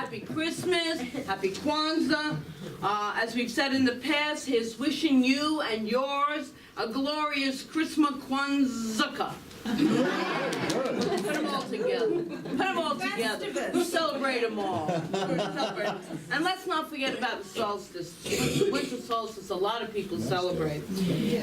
Happy Christmas, Happy Kwanzaa. As we've said in the past, he's wishing you and yours a glorious Christmas Kwanzaa. Put them all together. Put them all together. We celebrate them all. And let's not forget about the solstice. Winter solstice, a lot of people celebrate.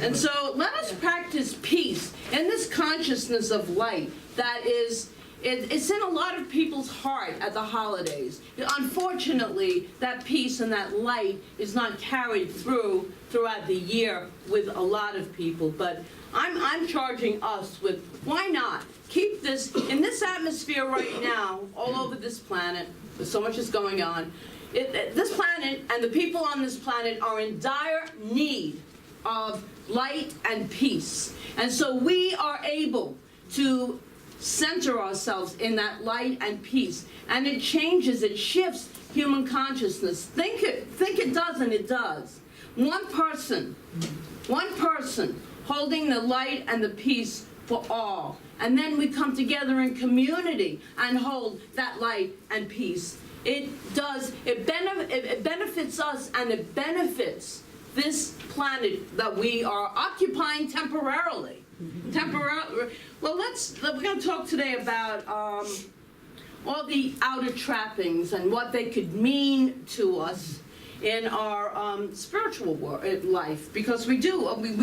And so let us practice peace in this consciousness of light that is, it's in a lot of people's heart at the holidays. Unfortunately, that peace and that light is not carried throughout the year with a lot of people. But I'm charging us with, why not keep this in this atmosphere right now, all over this planet, with so much is going on. This planet and the people on this planet are in dire need of light and peace. And so we are able to center ourselves in that light and peace. And it changes, it shifts human consciousness. Think it does, and it does. One person holding the light and the peace for all. And then we come together in community and hold that light and peace. It benefits us, and it benefits this planet that we are occupying temporarily. Well, we're going to talk today about all the outer trappings and what they could mean to us in our spiritual life, because we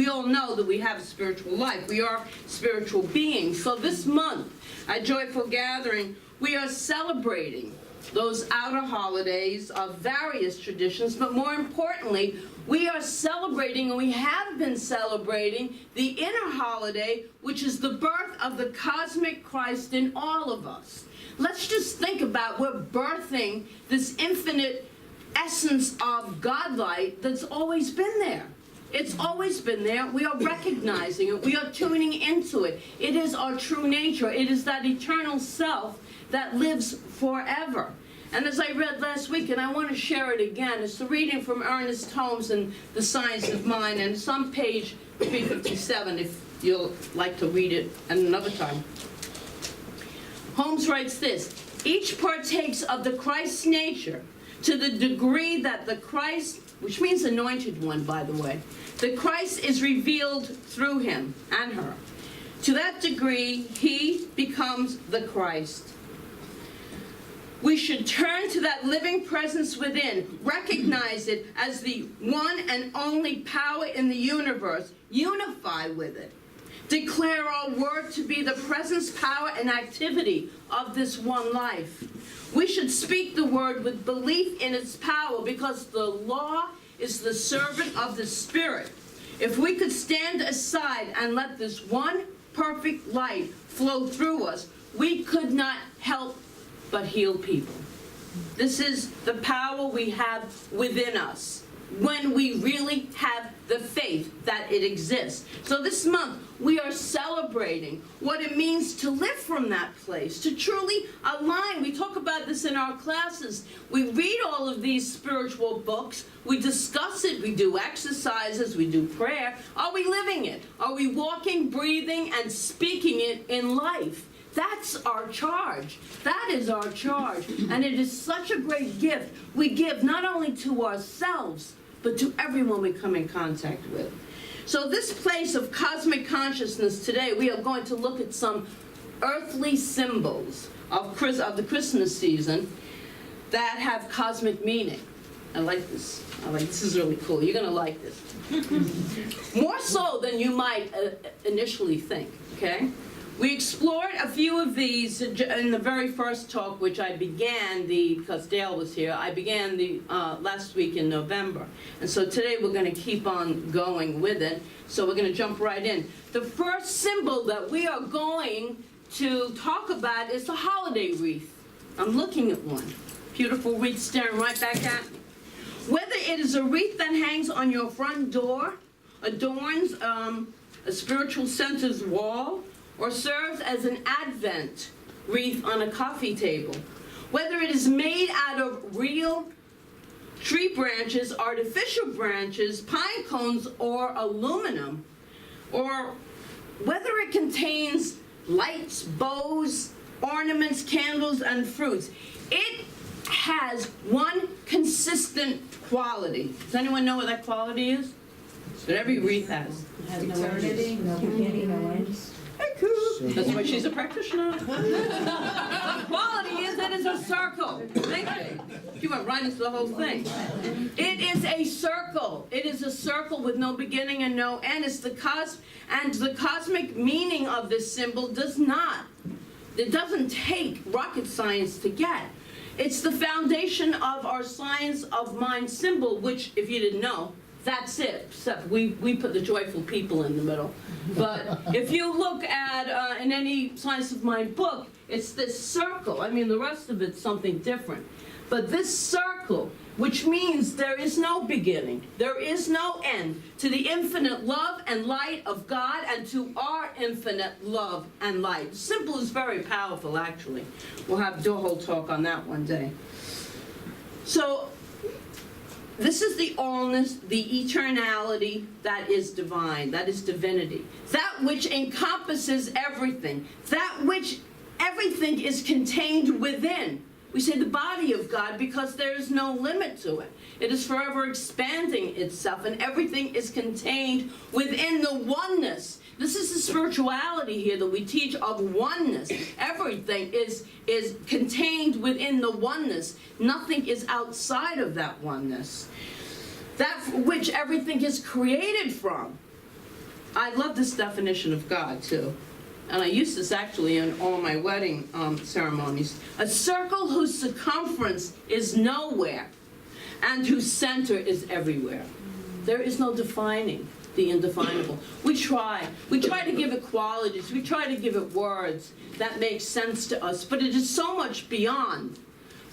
all know that we have a spiritual life. We are spiritual beings. So this month at Joyful Gathering, we are celebrating those outer holidays of various traditions, but more importantly, we are celebrating, and we have been celebrating, the inner holiday, which is the birth of the cosmic Christ in all of us. Let's just think about, we're birthing this infinite essence of God-light that's always been there. It's always been there. We are recognizing it. We are tuning into it. It is our true nature. It is that eternal self that lives forever. And as I read last week, and I want to share it again, it's the reading from Ernest Holmes in The Science of Mind, and it's on page 357 if you'll like to read it another time. Holmes writes this: each partakes of the Christ's nature to the degree that the Christ, which means anointed one, by the way, the Christ is revealed through him and her. To that degree, he becomes the Christ. We should turn to that living presence within, recognize it as the one and only power in the universe, unify with it, declare our work to be the presence, power, and activity of this one life. We should speak the word with belief in its power, because the law is the servant of the Spirit. If we could stand aside and let this one perfect light flow through us, we could not help but heal people. This is the power we have within us when we really have the faith that it exists. So this month, we are celebrating what it means to live from that place, to truly align. We talk about this in our classes. We read all of these spiritual books. We discuss it. We do exercises. We do prayer. Are we living it? Are we walking, breathing, and speaking it in life? That's our charge. That is our charge. And it is such a great gift we give not only to ourselves, but to everyone we come in contact with. So this place of cosmic consciousness today, we are going to look at some earthly symbols of the Christmas season that have cosmic meaning. I like this. This is really cool. You're going to like this. More so than you might initially think, okay? We explored a few of these in the very first talk, which I began because Dale was here, I began last week in November. And so today we're going to keep on going with it. So we're going to jump right in. The first symbol that we are going to talk about is the holiday wreath. I'm looking at one. Beautiful wreath staring right back at me. Whether it is a wreath that hangs on your front door, adorns a spiritual center's wall, or serves as an Advent wreath on a coffee table. Whether it is made out of real tree branches, artificial branches, pine cones, or aluminum, or whether it contains lights, bows, ornaments, candles, and fruits, it has one consistent quality. Does anyone know what that quality is? That every wreath has. It has no edges, no beginning, no ends. That's why she's a practitioner. The quality is it is a circle. Thank you. She went right into the whole thing. It is a circle. It is a circle with no beginning and no end. It's the cosmic meaning of this symbol it doesn't take rocket science to get. It's the foundation of our science of mind symbol, which, if you didn't know, that's it, except we put the joyful people in the middle. But if you look at, in any Science of Mind book, it's this circle. I mean, the rest of it's something different. But this circle, which means there is no beginning, there is no end to the infinite love and light of God and to our infinite love and light. The symbol is very powerful, actually. We'll do a whole talk on that one day. So, this is the allness, the eternality that is divine, that is divinity. That which encompasses everything, that which everything is contained within. We say the body of God because there is no limit to it. It is forever expanding itself, and everything is contained within the oneness. This is the spirituality here that we teach of oneness. Everything is contained within the oneness. Nothing is outside of that oneness. That which everything is created from. I love this definition of God, too. And I use this actually in all my wedding ceremonies. A circle whose circumference is nowhere and whose center is everywhere. There is no defining the indefinable. We try to give it qualities, we try to give it words that make sense to us, but it is so much beyond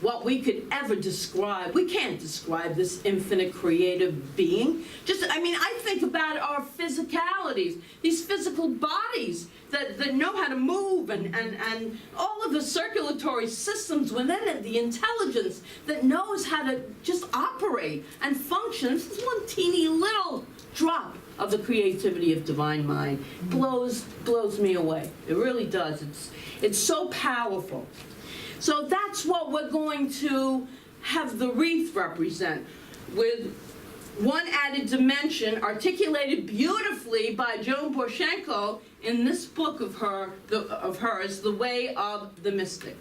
what we could ever describe. We can't describe this infinite creative being. I think about our physicalities, these physical bodies that know how to move and all of the circulatory systems within it, the intelligence that knows how to just operate and function. This is one teeny little drop of the creativity of divine mind. Blows me away. It really does. It's so powerful. So that's what we're going to have the wreath represent, with one added dimension articulated beautifully by Joan Borshenko in this book of hers, The Way of the Mystic.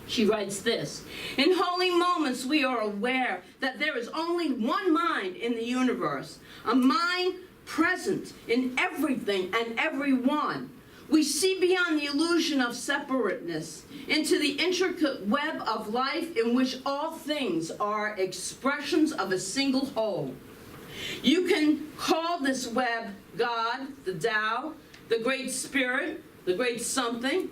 She writes this: in holy moments we are aware that there is only one mind in the universe, a mind present in everything and everyone. We see beyond the illusion of separateness into the intricate web of life in which all things are expressions of a single whole. You can call this web God, the Tao, the Great Spirit, the Great Something,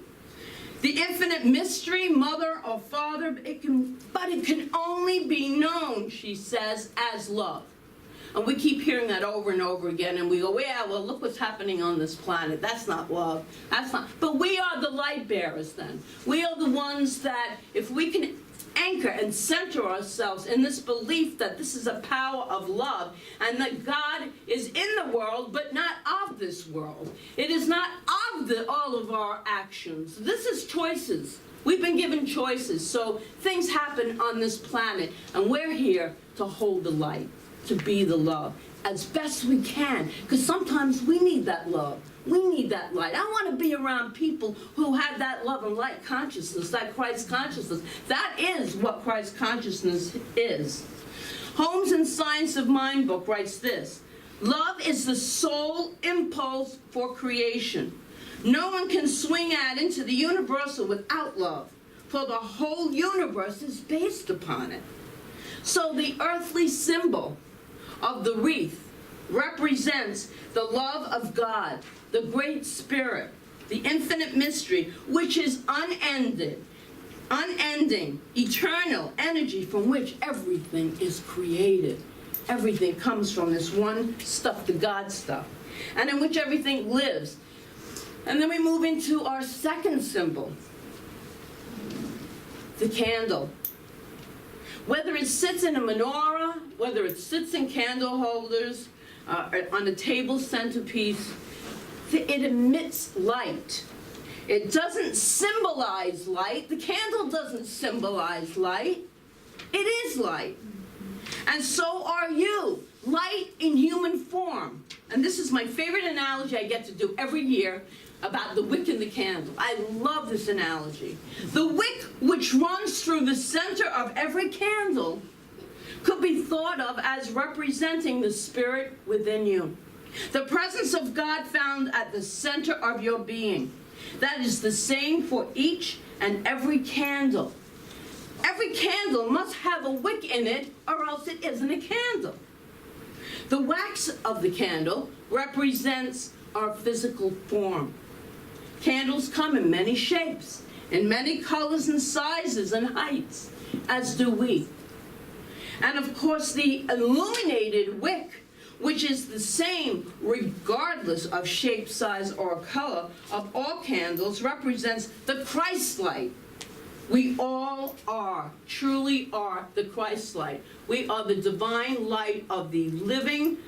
the infinite mystery, Mother or Father, but it can only be known, she says, as love. And we keep hearing that over and over again, and we go, yeah, well, look what's happening on this planet. That's not love. That's not. But we are the light bearers then. We are the ones that, if we can anchor and center ourselves in this belief that this is a power of love, and that God is in the world, but not of this world. It is not of all of our actions. This is choices. We've been given choices, so things happen on this planet, and we're here to hold the light, to be the love as best we can, because sometimes we need that love. We need that light. I want to be around people who have that love and light consciousness, that Christ consciousness. That is what Christ consciousness is. Holmes in Science of Mind book writes this: love is the sole impulse for creation. No one can swing out into the universal without love, for the whole universe is based upon it. So the earthly symbol of the wreath represents the love of God, the Great Spirit, the infinite mystery, which is unending, eternal energy from which everything is created. Everything comes from this one stuff, the God stuff, and in which everything lives. And then we move into our second symbol, the candle. Whether it sits in a menorah, whether it sits in candle holders, on a table centerpiece, it emits light. It doesn't symbolize light. The candle doesn't symbolize light. It is light. And so are you, light in human form. And this is my favorite analogy I get to do every year about the wick and the candle. I love this analogy. The wick, which runs through the center of every candle, could be thought of as representing the spirit within you. The presence of God found at the center of your being. That is the same for each and every candle. Every candle must have a wick in it, or else it isn't a candle. The wax of the candle represents our physical form. Candles come in many shapes, in many colors and sizes and heights, as do we. And of course, the illuminated wick, which is the same regardless of shape, size, or color of all candles, represents the Christ light. We all are, truly are, the Christ light. We are the divine light of the living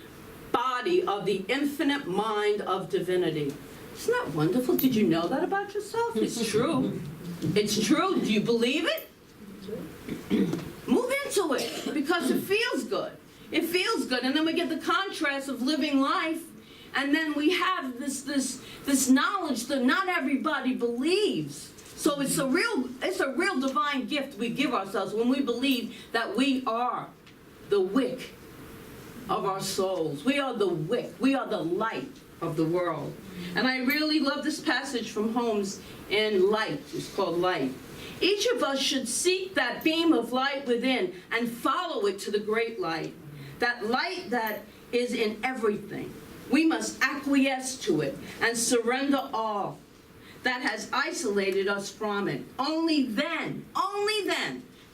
body of the infinite mind of divinity. Isn't that wonderful? Did you know that about yourself? It's true. It's true. Do you believe it? Move into it, because it feels good. It feels good, and then we get the contrast of living life, and then we have this knowledge that not everybody believes. So it's a real divine gift we give ourselves when we believe that we are the wick of our souls. We are the wick. We are the light of the world. And I really love this passage from Holmes in Light. It's called Light. Each of us should seek that beam of light within and follow it to the great light. That light that is in everything. We must acquiesce to it and surrender all that has isolated us from it. Only then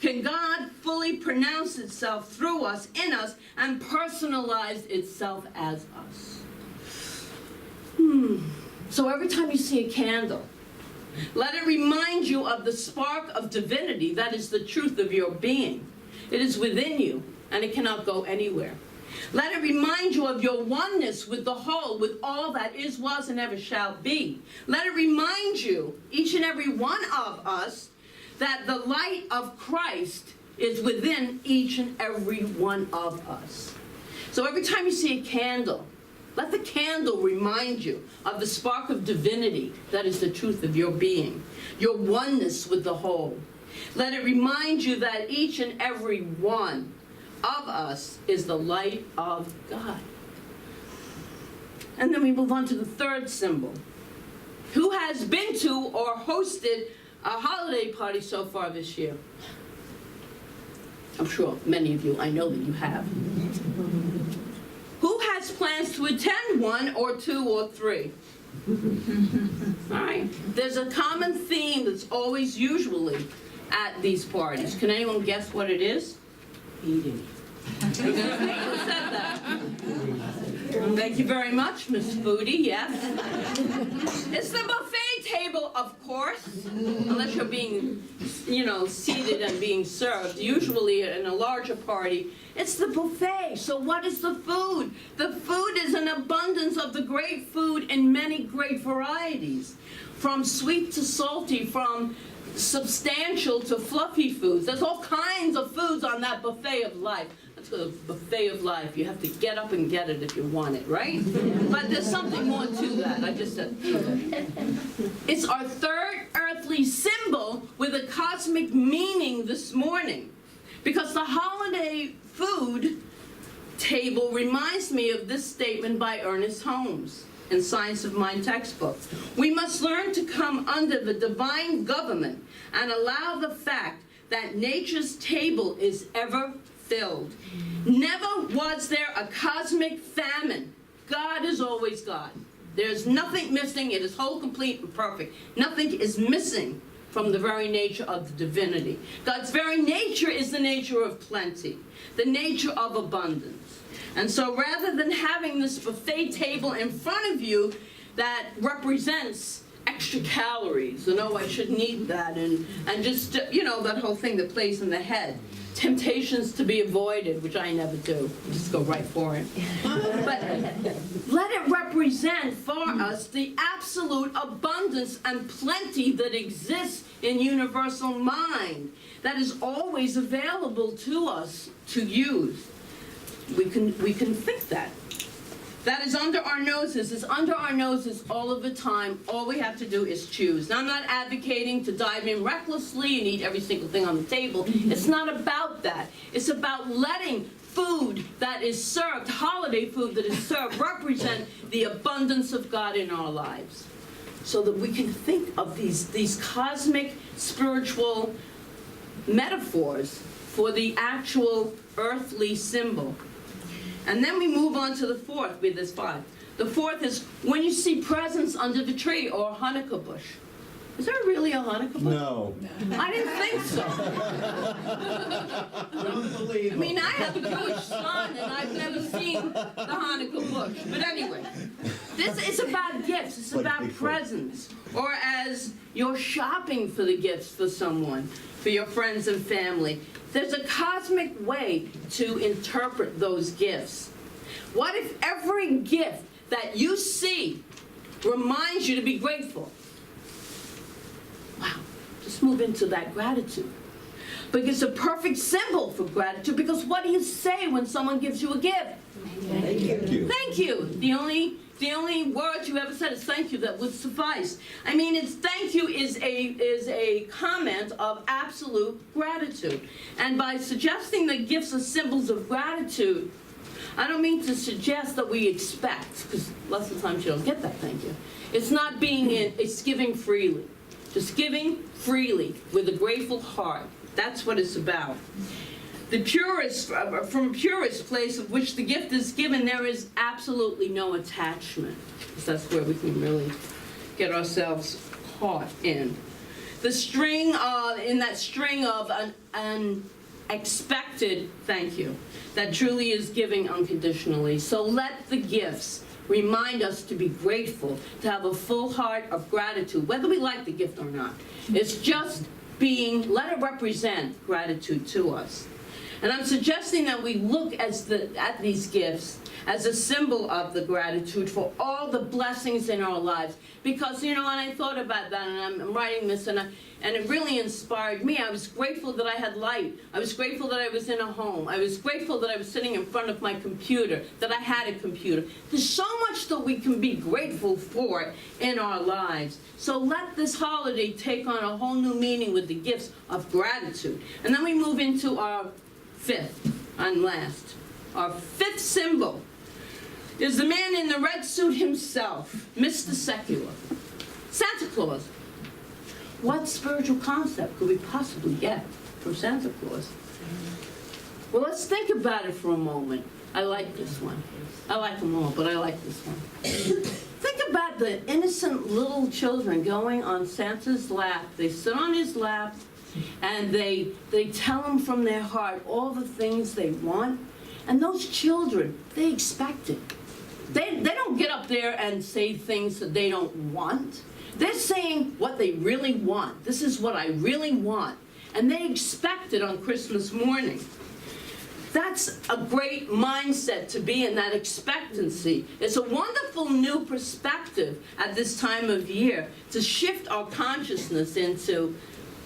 can God fully pronounce itself through us, in us, and personalize itself as us. So every time you see a candle, let it remind you of the spark of divinity that is the truth of your being. It is within you, and it cannot go anywhere. Let it remind you of your oneness with the whole, with all that is, was, and ever shall be. Let it remind you, each and every one of us, that the light of Christ is within each and every one of us. So every time you see a candle, let the candle remind you of the spark of divinity that is the truth of your being, your oneness with the whole. Let it remind you that each and every one of us is the light of God. And then we move on to the third symbol. Who has been to or hosted a holiday party so far this year? I'm sure many of you, I know that you have. Who has plans to attend one or two or three? All right. There's a common theme that's always usually at these parties. Can anyone guess what it is? Eating. Who said that? Thank you very much, Miss Foodie. Yes. It's the buffet table, of course, unless you're being, seated and being served. Usually in a larger party, it's the buffet. So what is the food? The food is an abundance of the great food in many great varieties, from sweet to salty, from substantial to fluffy foods. There's all kinds of foods on that buffet of life. That's a buffet of life. You have to get up and get it if you want it, right? But there's something more to that. I just said it's our third earthly symbol with a cosmic meaning this morning, because the holiday food table reminds me of this statement by Ernest Holmes in Science of Mind textbook. We must learn to come under the divine government and allow the fact that nature's table is ever filled. Never was there a cosmic famine. God is always God. There's nothing missing. It is whole, complete, and perfect. Nothing is missing from the very nature of the divinity. God's very nature is the nature of plenty, the nature of abundance. And so rather than having this buffet table in front of you that represents extra calories, and oh, I shouldn't eat that, and just, that whole thing that plays in the head, temptations to be avoided, which I never do. Just go right for it. But let it represent for us the absolute abundance and plenty that exists in universal mind, that is always available to us to use. We can think that. That is under our noses. It's under our noses all of the time. All we have to do is choose. Now, I'm not advocating to dive in recklessly and eat every single thing on the table. It's not about that. It's about letting food that is served, holiday food that is served, represent the abundance of God in our lives, so that we can think of these cosmic, spiritual metaphors for the actual earthly symbol. And then we move on to the fourth with this 5. The fourth is when you see presents under the tree or a Hanukkah bush. Is there really a Hanukkah bush? No. I didn't think so. Don't believe I mean, I have a Jewish son, and I've never seen the Hanukkah bush. But anyway, this is about gifts. It's about presents. Or as you're shopping for the gifts for someone, for your friends and family, there's a cosmic way to interpret those gifts. What if every gift that you see reminds you to be grateful? Wow, just move into that gratitude. But it's a perfect symbol for gratitude, because what do you say when someone gives you a gift? Thank you. Thank you. The only word you ever said is thank you. That would suffice. I mean, it's thank you is a comment of absolute gratitude. And by suggesting that gifts are symbols of gratitude, I don't mean to suggest that we expect, because lots of times you don't get that thank you. It's not being in, it's giving freely. Just giving freely with a grateful heart. That's what it's about. The purest, from purest place of which the gift is given, there is absolutely no attachment, because that's where we can really get ourselves caught in. The string, in that string of an expected thank you, that truly is giving unconditionally. So let the gifts remind us to be grateful, to have a full heart of gratitude, whether we like the gift or not. It's just being, let it represent gratitude to us. And I'm suggesting that we look at these gifts as a symbol of the gratitude for all the blessings in our lives. Because, you know, and I thought about that, and I'm writing this, and it really inspired me. I was grateful that I had light. I was grateful that I was in a home. I was grateful that I was sitting in front of my computer, that I had a computer. There's so much that we can be grateful for in our lives. So let this holiday take on a whole new meaning with the gifts of gratitude. And then we move into our fifth and last. Our fifth symbol is the man in the red suit himself, Mr. Secular, Santa Claus. What spiritual concept could we possibly get from Santa Claus? Well, let's think about it for a moment. I like this one. I like them all, but I like this one. Think about the innocent little children going on Santa's lap. They sit on his lap, and they tell him from their heart all the things they want. And those children, they expect it. They don't get up there and say things that they don't want. They're saying what they really want. This is what I really want. And they expect it on Christmas morning. That's a great mindset to be in, that expectancy. It's a wonderful new perspective at this time of year to shift our consciousness into,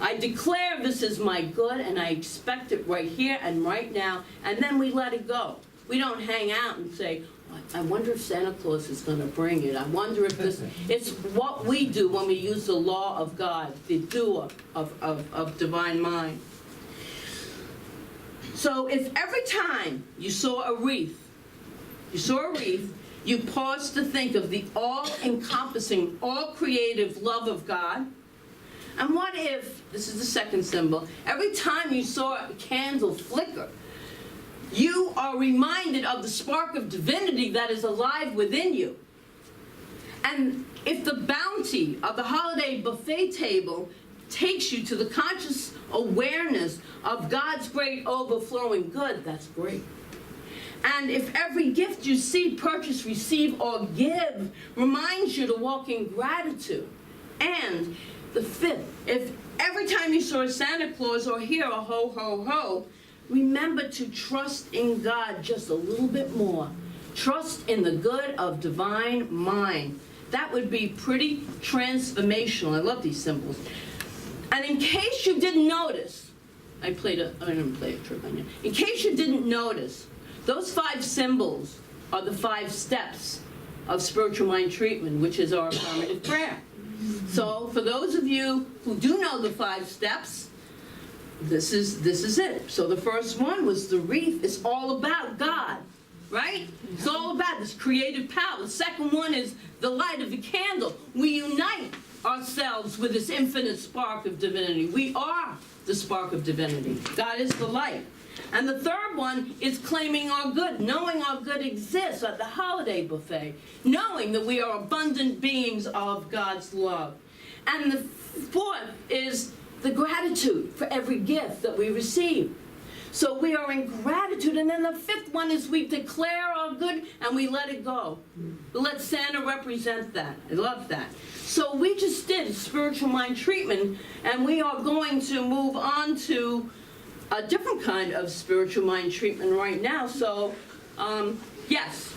I declare this is my good, and I expect it right here and right now, and then we let it go. We don't hang out and say, I wonder if Santa Claus is going to bring it. I wonder if this... It's what we do when we use the law of God, the doer of divine mind. So if every time you saw a wreath, you paused to think of the all-encompassing, all-creative love of God. And what if, this is the second symbol, every time you saw a candle flicker, you are reminded of the spark of divinity that is alive within you. And if the bounty of the holiday buffet table takes you to the conscious awareness of God's great overflowing good, that's great. And if every gift you see, purchase, receive, or give reminds you to walk in gratitude. And the fifth, if every time you saw a Santa Claus or hear a ho, ho, ho, remember to trust in God just a little bit more. Trust in the good of divine mind. That would be pretty transformational. I love these symbols. And in case you didn't notice, I didn't play a trick on you. In case you didn't notice, those 5 symbols are the 5 steps of spiritual mind treatment, which is our affirmative prayer. So for those of you who do know the 5 steps, this is it. So the first one was the wreath. It's all about God, right? It's all about this creative power. The second one is the light of the candle. We unite ourselves with this infinite spark of divinity. We are the spark of divinity. God is the light. And the third one is claiming our good, knowing our good exists at the holiday buffet, knowing that we are abundant beings of God's love. And the fourth is the gratitude for every gift that we receive. So we are in gratitude. And then the fifth one is we declare our good and we let it go. We let Santa represent that. I love that. So we just did spiritual mind treatment, and we are going to move on to a different kind of spiritual mind treatment right now. So, yes.